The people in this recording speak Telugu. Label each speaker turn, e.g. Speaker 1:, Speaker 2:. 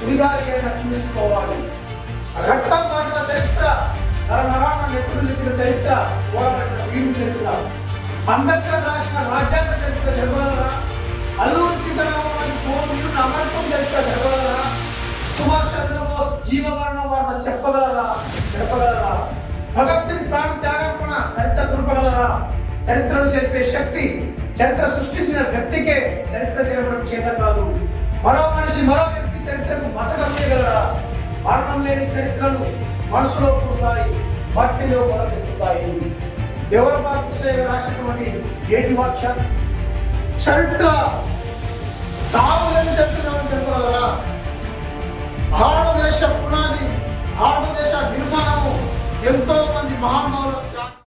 Speaker 1: సుడిగాలి అయినా చూసుకోవాలి. రక్తం మాటల చరిత్ర, నరనరాన నెత్తులు లిఖిత చరిత్ర, పోరాడిన వీరు చరిత్ర, అంబేద్కర్ రాసిన రాజ్యాంగ చరిత్ర చదవగలరా? అల్లూరి సీతారామరాజు పోలీసులు అమరత్వం చరిత్ర చదవగలరా? సుభాష్ చంద్రబోస్ జీవమరణ వార్త చెప్పగలరా? భగత్ సింగ్ ప్రాణ త్యాగర్పణ చరిత్ర దుర్పగలరా? చరిత్రను చెప్పే శక్తి చరిత్ర సృష్టించిన వ్యక్తికే చరిత్ర చెప్పడం చేత కాదు. మరో మనిషి మరో వ్యక్తి చరిత్రకు మసకం చేయగలరా? మరణం లేని చరిత్రలు మనసులో పుడతాయి, మట్టిలో మొలకెత్తుతాయి. దేవరపాల కృష్ణయ్య రాసినటువంటి ఏటి వాక్యం, చరిత్ర సాగులని చెప్తున్నామని చెప్పగలరా? భారతదేశ పునాది, భారతదేశ నిర్మాణము ఎంతో మంది మహానుభావుల